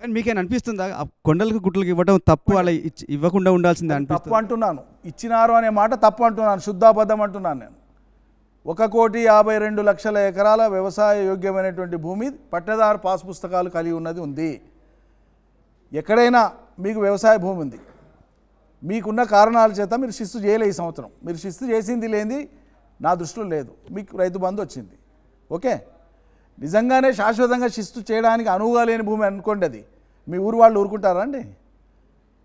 కానీ మీకేం అనిపిస్తుందా కొండలకు గుట్లకు ఇవ్వడం తప్పు, అలా ఇవ్వకుండా ఉండాల్సిందే అనిపిస్తుంది? తప్పు అంటున్నాను, ఇచ్చినారు అనే మాట తప్పు అంటున్నాను, శుద్ధాబద్ధం అంటున్నాను నేను. 1,52,00,000 ఎకరాల వ్యవసాయ యోగ్యమైనటువంటి భూమి పట్టదారు పాస్ పుస్తకాలు కలిగి ఉన్నది ఉంది. ఎక్కడైనా మీకు వ్యవసాయ భూమి ఉంది, మీకున్న కారణాల చేత మీరు శిస్తు చేయలే ఈ సంవత్సరం, మీరు శిస్తు చేసింది లేనిది నా దృష్టిలో లేదు, మీకు రైతు బంధు వచ్చింది, ఓకే. నిజంగానే శాశ్వతంగా శిస్తు చేయడానికి అనువుగా లేని భూమి అనుకోండి, అది మీ ఊరు వాళ్ళు ఊరుకుంటారా అండి?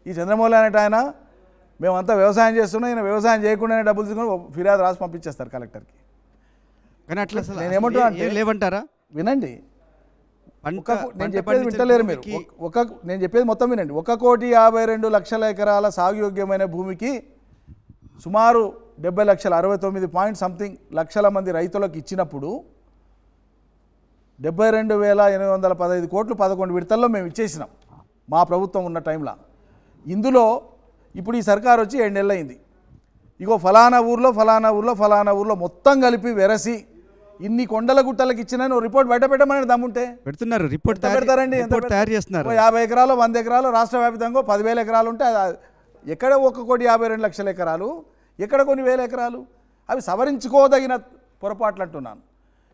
ఈ చంద్రమౌళి అనేట ఆయన మేమంతా వ్యవసాయం చేస్తున్నాం, ఈయన వ్యవసాయం చేయకుండానే డబ్బులు తీసుకొని ఫిర్యాదు రాసి పంపించేస్తారు కలెక్టర్కి. కానీ అట్లా నేను ఏమంటున్నా అంటే లేవంటారా? వినండి, నేను చెప్పేది వింటలేరు మీరు. నేను చెప్పేది మొత్తం వినండి. 1,52,00,000 ఎకరాల సాగుయోగ్యమైన భూమికి సుమారు 70 లక్షల 69 పాయింట్ సంథింగ్ లక్షల మంది రైతులకు ఇచ్చినప్పుడు 72,815 కోట్లు 11 విడతల్లో మేము ఇచ్చేసినాం మా ప్రభుత్వం ఉన్న టైంలో. ఇందులో ఇప్పుడు ఈ సర్కారు వచ్చి 7 నెలలు అయింది. ఇగో ఫలానా ఊర్లో ఫలానా ఊర్లో ఫలానా ఊర్లో మొత్తం కలిపి వెరసి ఇన్ని కొండల గుట్టలకు ఇచ్చిన రిపోర్ట్ బయట పెట్టమని దమ్ముంటే పెడుతున్నారు. రిపోర్ట్ పెడతారండి, తయారు చేస్తున్నారు. 50 ఎకరాలు 100 ఎకరాలు రాష్ట్ర వ్యాప్తంగా 10,000 ఎకరాలు ఉంటే ఎక్కడ 1,52,00,000 ఎకరాలు, ఎక్కడ కొన్ని వేల ఎకరాలు, అవి సవరించుకోదగిన పొరపాట్లు అంటున్నాను.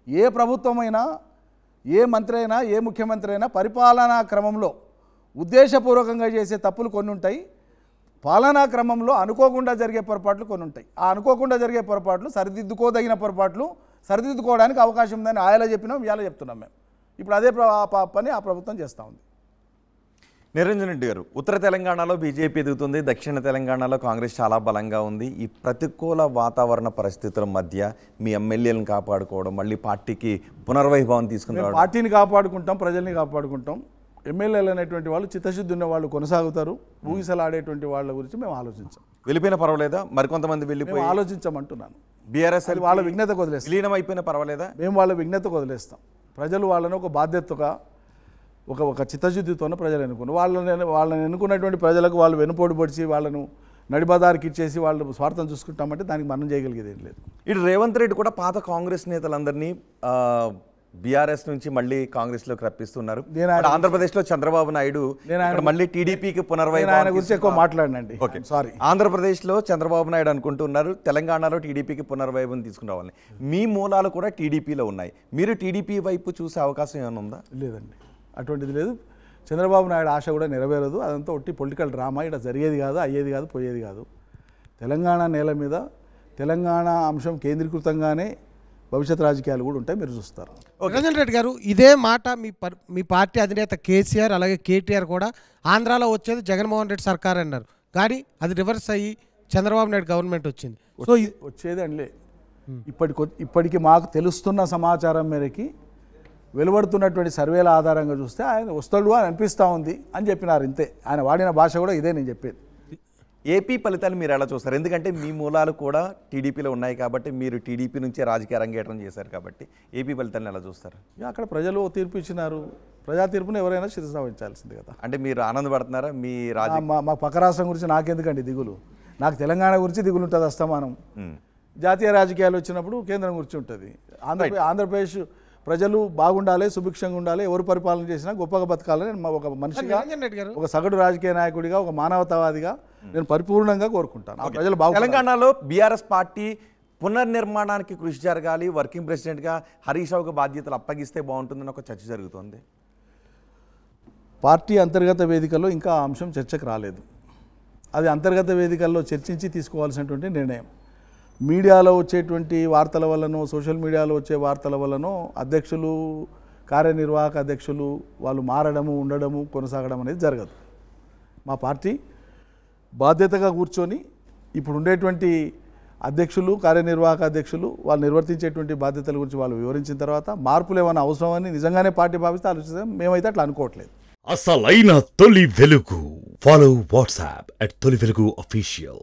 ఏ ప్రభుత్వమైనా, ఏ మంత్రి అయినా, ఏ ముఖ్యమంత్రి అయినా పరిపాలనా క్రమంలో ఉద్దేశపూర్వకంగా చేసే తప్పులు కొన్ని ఉంటాయి, పాలనా క్రమంలో అనుకోకుండా జరిగే పొరపాట్లు కొన్ని ఉంటాయి. ఆ అనుకోకుండా జరిగే పొరపాట్లు సరిదిద్దుకోదగిన పొరపాట్లు సరిదిద్దుకోవడానికి అవకాశం ఉందని ఆయలా చెప్పినాం, ఇవాళ చెప్తున్నాం మేము. ఇప్పుడు అదే పని ఆ ప్రభుత్వం చేస్తూ ఉంది. నిరంజన్ రెడ్డి గారు, ఉత్తర తెలంగాణలో బీజేపీ ఎదుగుతుంది, దక్షిణ తెలంగాణలో కాంగ్రెస్ చాలా బలంగా ఉంది. ఈ ప్రతికూల వాతావరణ పరిస్థితుల మధ్య మీ ఎమ్మెల్యేలను కాపాడుకోవడం, మళ్ళీ పార్టీకి పునర్వైభవం తీసుకుని రావడం. పార్టీని కాపాడుకుంటాం, ప్రజల్ని కాపాడుకుంటాం. ఎమ్మెల్యేలు అనేటువంటి వాళ్ళు చిత్తశుద్ధి ఉన్న వాళ్ళు కొనసాగుతారు. ఊగిసలాడేటువంటి వాళ్ళ గురించి మేము ఆలోచించాం. వెళ్ళిపోయినా పర్వాలేదా? మరికొంతమంది వెళ్ళిపోయి ఆలోచించమంటున్నాను. బీఆర్ఎస్ వాళ్ళ విఘ్నతకు వదిలేస్తాం. విలీనం అయిపోయినా పర్వాలేదా? మేము వాళ్ళ విఘ్నతకు వదిలేస్తాం. ప్రజలు వాళ్ళని ఒక బాధ్యతగా ఒక చిత్తశుద్ధితోనే ప్రజలు ఎన్నుకున్నారు. వాళ్ళని ఎన్నుకున్నటువంటి ప్రజలకు వాళ్ళు వెనుపోటు పొడిచి వాళ్ళను నడిబదారికి ఇచ్చేసి వాళ్ళు స్వార్థం చూసుకుంటామంటే దానికి మనం చేయగలిగేది ఏం లేదు. ఇటు రేవంత్ రెడ్డి కూడా పాత కాంగ్రెస్ నేతలందరినీ బీఆర్ఎస్ నుంచి మళ్ళీ కాంగ్రెస్లోకి రప్పిస్తున్నారు. ఆంధ్రప్రదేశ్లో చంద్రబాబు నాయుడు మళ్ళీ టీడీపీకి పునర్వైభవం గురించి ఎక్కువ మాట్లాడినండి. Okay, sorry. ఆంధ్రప్రదేశ్లో చంద్రబాబు నాయుడు అనుకుంటున్నారు తెలంగాణలో టీడీపీకి పునర్వైభవం తీసుకుని రావాలని. మీ మూలాలు కూడా టీడీపీలో ఉన్నాయి. మీరు టీడీపీ వైపు చూసే అవకాశం ఏమైనా ఉందా? లేదండి, అటువంటిది లేదు. చంద్రబాబు నాయుడు ఆశ కూడా నెరవేరదు. అదంతా ఒట్టి పొలిటికల్ డ్రామా. ఇక్కడ జరిగేది కాదు, అయ్యేది కాదు, పోయేది కాదు. తెలంగాణ నేల మీద తెలంగాణ అంశం కేంద్రీకృతంగానే భవిష్యత్ రాజకీయాలు కూడా ఉంటాయి, మీరు చూస్తారు. నిరంజన్ రెడ్డి గారు, ఇదే మాట మీ పార్టీ అధినేత కేసీఆర్ అలాగే కేటీఆర్ కూడా ఆంధ్రాలో వచ్చేది జగన్మోహన్ రెడ్డి సర్కార్ అన్నారు, కానీ అది రివర్స్ అయ్యి చంద్రబాబు నాయుడు గవర్నమెంట్ వచ్చింది. సో వచ్చేది అండి ఇప్పటికి మాకు తెలుస్తున్న సమాచారం మేరకి వెలువడుతున్నటువంటి సర్వేల ఆధారంగా చూస్తే ఆయన వస్తాడు అని అనిపిస్తూ ఉంది అని చెప్పినారు. ఇంతే, ఆయన వాడిన భాష కూడా ఇదే నేను చెప్పేది. ఏపీ ఫలితాలు మీరు ఎలా చూస్తారు? ఎందుకంటే మీ మూలాలు కూడా టీడీపీలో ఉన్నాయి కాబట్టి, మీరు టీడీపీ నుంచే రాజకీయ రంగేట్రం చేశారు కాబట్టి ఏపీ ఫలితాలను ఎలా చూస్తారు? అక్కడ ప్రజలు తీర్పు ఇచ్చినారు. ప్రజా తీర్పును ఎవరైనా శిరసావహించాల్సింది కదా. అంటే మీరు ఆనందపడుతున్నారా? మీ మా పక్క రాష్ట్రం గురించి నాకెందుకండి దిగులు? నాకు తెలంగాణ గురించి దిగులు ఉంటుంది అస్తమానం. జాతీయ రాజకీయాలు వచ్చినప్పుడు కేంద్రం గురించి ఉంటుంది. ఆంధ్రప్రదేశ్ ప్రజలు బాగుండాలి, సుభిక్షంగా ఉండాలి, ఎవరు పరిపాలన చేసినా గొప్పగా బతకాలని ఒక మనిషిగా, ఒక సగటు రాజకీయ నాయకుడిగా, ఒక మానవతావాదిగా నేను పరిపూర్ణంగా కోరుకుంటాను. ప్రజలు బాగు. తెలంగాణలో బీఆర్ఎస్ పార్టీ పునర్నిర్మాణానికి కృషి జరగాలి, వర్కింగ్ ప్రెసిడెంట్గా హరీష్ రావుకు బాధ్యతలు అప్పగిస్తే బాగుంటుందని ఒక చర్చ జరుగుతుంది. పార్టీ అంతర్గత వేదికల్లో ఇంకా ఆ అంశం చర్చకు రాలేదు. అది అంతర్గత వేదికల్లో చర్చించి తీసుకోవాల్సినటువంటి నిర్ణయం. మీడియాలో వచ్చేటువంటి వార్తల వల్లనో, సోషల్ మీడియాలో వచ్చే వార్తల వల్లనో అధ్యక్షులు, కార్యనిర్వాహక అధ్యక్షులు వాళ్ళు మారడము, ఉండడము, కొనసాగడం అనేది జరగదు. మా పార్టీ బాధ్యతగా కూర్చొని ఇప్పుడు ఉండేటువంటి అధ్యక్షులు, కార్యనిర్వాహక అధ్యక్షులు వాళ్ళు నిర్వర్తించేటువంటి బాధ్యతల గురించి వాళ్ళు వివరించిన తర్వాత మార్పులు ఏమైనా అవసరమని నిజంగానే పార్టీ భావిస్తే ఆలోచిస్తాం. మేమైతే అట్లా అనుకోవట్లేదు. అసలైన తొలి వెలుగు. ఫాలో వాట్సాప్ @తొలి వెలుగు official.